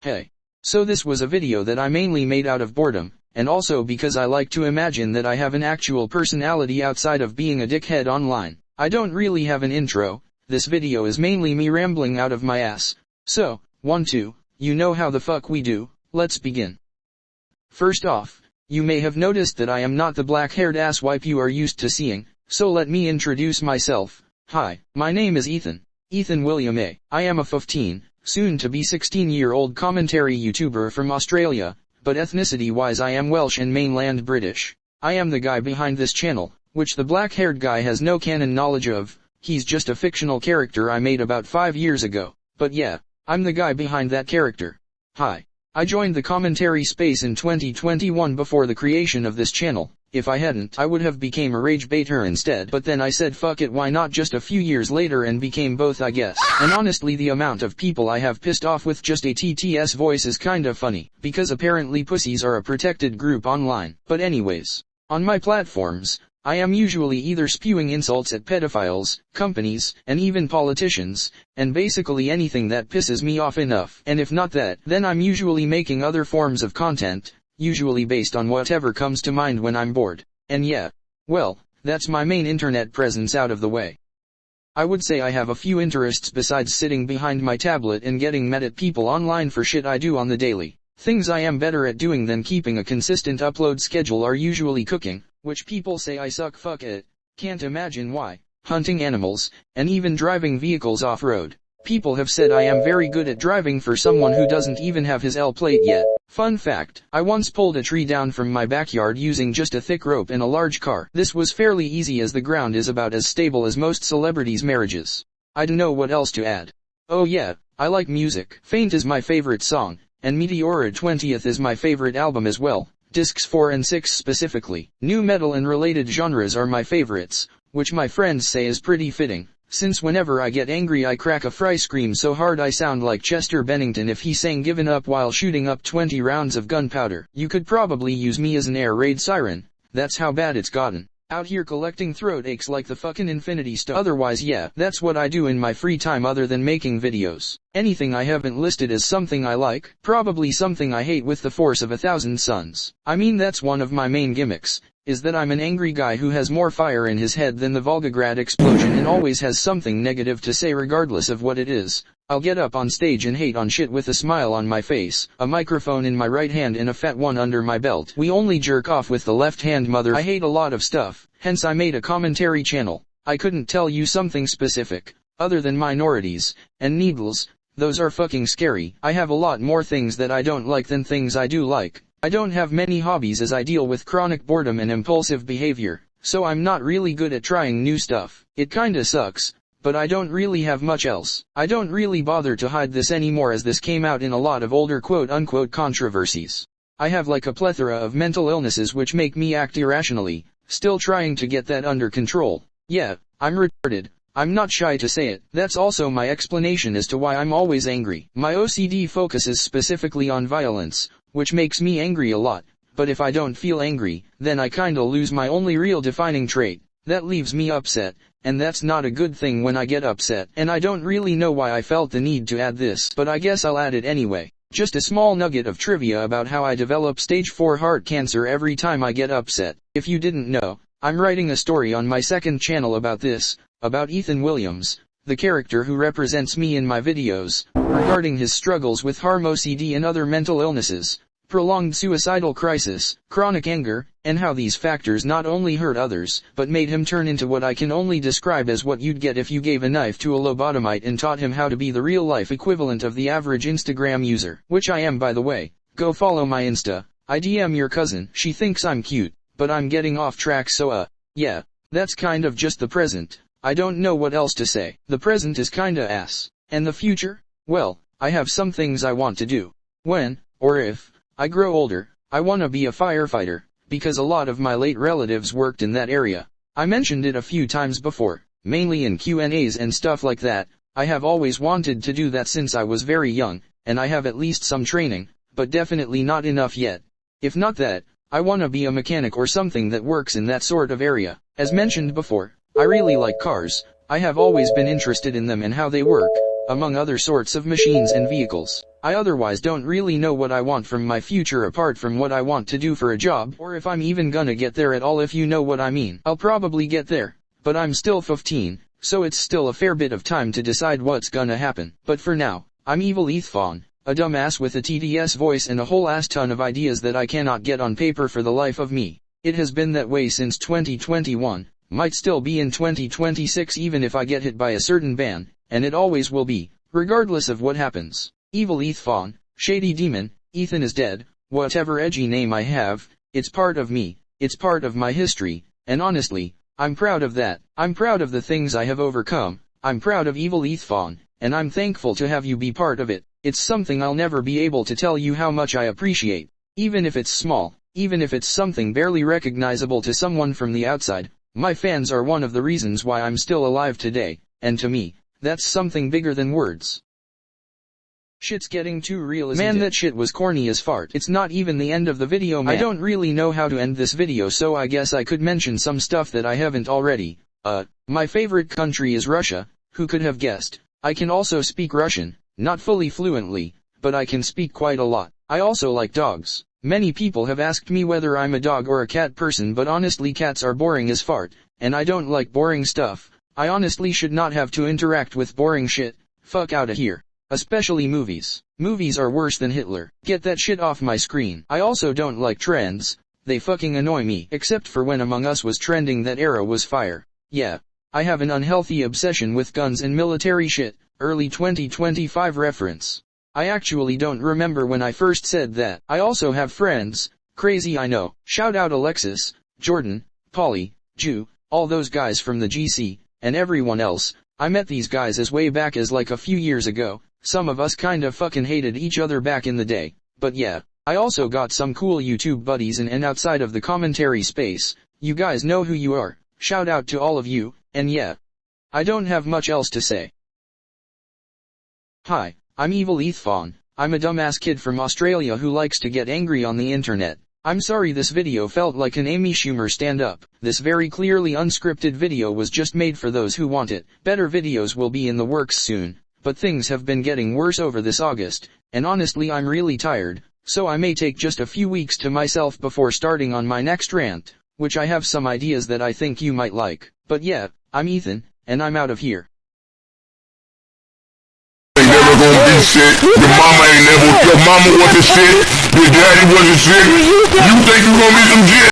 Hey. So this was a video that I mainly made out of boredom, and also because I like to imagine that I have an actual personality outside of being a dickhead online. I don't really have an intro, this video is mainly me rambling out of my ass. So, 1 2, you know how the fuck we do, let's begin. First off, you may have noticed that I am not the black-haired asswipe you are used to seeing, so let me introduce myself. Hi, my name is Ethan William A. I am a 15, soon-to-be 16-year-old commentary YouTuber from Australia, but ethnicity-wise I am Welsh and mainland British. I am the guy behind this channel, which the black-haired guy has no canon knowledge of, he's just a fictional character I made about 5 years ago, but yeah, I'm the guy behind that character. Hi. I joined the commentary space in 2021 before the creation of this channel. If I hadn't, I would have became a rage baiter instead, but then I said fuck it, why not just a few years later and became both, I guess. And honestly, the amount of people I have pissed off with just a TTS voice is kinda funny, because apparently pussies are a protected group online. But anyways, on my platforms, I am usually either spewing insults at pedophiles, companies, and even politicians, and basically anything that pisses me off enough. And if not that, then I'm usually making other forms of content, usually based on whatever comes to mind when I'm bored. And yeah, well, that's my main internet presence out of the way. I would say I have a few interests besides sitting behind my tablet and getting mad at people online for shit I do on the daily. Things I am better at doing than keeping a consistent upload schedule are usually cooking, which people say I suck fuck at, can't imagine why, hunting animals, and even driving vehicles off-road. People have said I am very good at driving for someone who doesn't even have his L plate yet. Fun fact, I once pulled a tree down from my backyard using just a thick rope and a large car. This was fairly easy as the ground is about as stable as most celebrities' marriages. I don't know what else to add. Oh yeah, I like music. Faint is my favorite song, and Meteora 20th is my favorite album as well. Discs 4 and 6 specifically. Nu metal and related genres are my favorites, which my friends say is pretty fitting, since whenever I get angry I crack a fry scream so hard I sound like Chester Bennington if he sang Given Up while shooting up 20 rounds of gunpowder. You could probably use me as an air raid siren, that's how bad it's gotten. Out here collecting throat aches like the fucking Infinity Stone. Otherwise yeah, that's what I do in my free time other than making videos. Anything I haven't listed as something I like, probably something I hate with the force of 1,000 suns. I mean that's one of my main gimmicks, is that I'm an angry guy who has more fire in his head than the Volgograd explosion and always has something negative to say regardless of what it is. I'll get up on stage and hate on shit with a smile on my face, a microphone in my right hand and a fat one under my belt. We only jerk off with the left hand, mother. I hate a lot of stuff, hence I made a commentary channel. I couldn't tell you something specific, other than minorities, and needles, those are fucking scary. I have a lot more things that I don't like than things I do like. I don't have many hobbies as I deal with chronic boredom and impulsive behavior, so I'm not really good at trying new stuff. It kinda sucks, but I don't really have much else. I don't really bother to hide this anymore as this came out in a lot of older quote-unquote controversies. I have like a plethora of mental illnesses which make me act irrationally, still trying to get that under control. Yeah, I'm retarded. I'm not shy to say it. That's also my explanation as to why I'm always angry. My OCD focuses specifically on violence, which makes me angry a lot, but if I don't feel angry, then I kinda lose my only real defining trait. That leaves me upset, and that's not a good thing when I get upset. And I don't really know why I felt the need to add this, but I guess I'll add it anyway. Just a small nugget of trivia about how I develop stage 4 heart cancer every time I get upset. If you didn't know, I'm writing a story on my second channel about this, about Ethan Williams, the character who represents me in my videos, regarding his struggles with harm, OCD and other mental illnesses, prolonged suicidal crisis, chronic anger, and how these factors not only hurt others, but made him turn into what I can only describe as what you'd get if you gave a knife to a lobotomite and taught him how to be the real-life equivalent of the average Instagram user, which I am by the way. Go follow my Insta. I DM your cousin. She thinks I'm cute, but I'm getting off track, so yeah, that's kind of just the present. I don't know what else to say. The present is kinda ass. And the future? Well, I have some things I want to do. When, or if, I grow older, I wanna be a firefighter, because a lot of my late relatives worked in that area. I mentioned it a few times before, mainly in Q&As and stuff like that. I have always wanted to do that since I was very young, and I have at least some training, but definitely not enough yet. If not that, I wanna be a mechanic or something that works in that sort of area. As mentioned before, I really like cars. I have always been interested in them and how they work, among other sorts of machines and vehicles. I otherwise don't really know what I want from my future apart from what I want to do for a job, or if I'm even gonna get there at all, if you know what I mean. I'll probably get there, but I'm still 15, so it's still a fair bit of time to decide what's gonna happen. But for now, I'm Evil Ethfawn, a dumbass with a TDS voice and a whole ass ton of ideas that I cannot get on paper for the life of me. It has been that way since 2021, might still be in 2026 even if I get hit by a certain ban, and it always will be, regardless of what happens. Evil Ethfawn, Shady Demon, Ethan is dead, whatever edgy name I have, it's part of me, it's part of my history, and honestly, I'm proud of that. I'm proud of the things I have overcome, I'm proud of Evil Ethfawn, and I'm thankful to have you be part of it. It's something I'll never be able to tell you how much I appreciate, even if it's small, even if it's something barely recognizable to someone from the outside. My fans are one of the reasons why I'm still alive today, and to me, that's something bigger than words. Shit's getting too real, isn't it? Man, that shit was corny as fart. It's not even the end of the video, man. I don't really know how to end this video, so I guess I could mention some stuff that I haven't already. My favorite country is Russia, who could have guessed? I can also speak Russian, not fully fluently, but I can speak quite a lot. I also like dogs. Many people have asked me whether I'm a dog or a cat person, but honestly cats are boring as fart, and I don't like boring stuff. I honestly should not have to interact with boring shit. Fuck outta here. Especially movies. Movies are worse than Hitler. Get that shit off my screen. I also don't like trends. They fucking annoy me. Except for when Among Us was trending, that era was fire. Yeah. I have an unhealthy obsession with guns and military shit. Early 2025 reference. I actually don't remember when I first said that. I also have friends. Crazy, I know. Shout out Alexis, Jordan, Polly, Jew, all those guys from the GC, and everyone else. I met these guys as way back as like a few years ago. Some of us kinda fucking hated each other back in the day. But yeah, I also got some cool YouTube buddies and outside of the commentary space. You guys know who you are. Shout out to all of you, and yeah. I don't have much else to say. Hi, I'm Evil Ethfawn. I'm a dumbass kid from Australia who likes to get angry on the internet. I'm sorry this video felt like an Amy Schumer stand-up. This very clearly unscripted video was just made for those who want it. Better videos will be in the works soon. But things have been getting worse over this August, and honestly I'm really tired, so I may take just a few weeks to myself before starting on my next rant, which I have some ideas that I think you might like. But yeah, I'm Ethan, and I'm out of here. Never gonna be shit. Your mama ain't never, your mama wasn't shit. Your daddy wasn't shit. You think you gonna be some shit?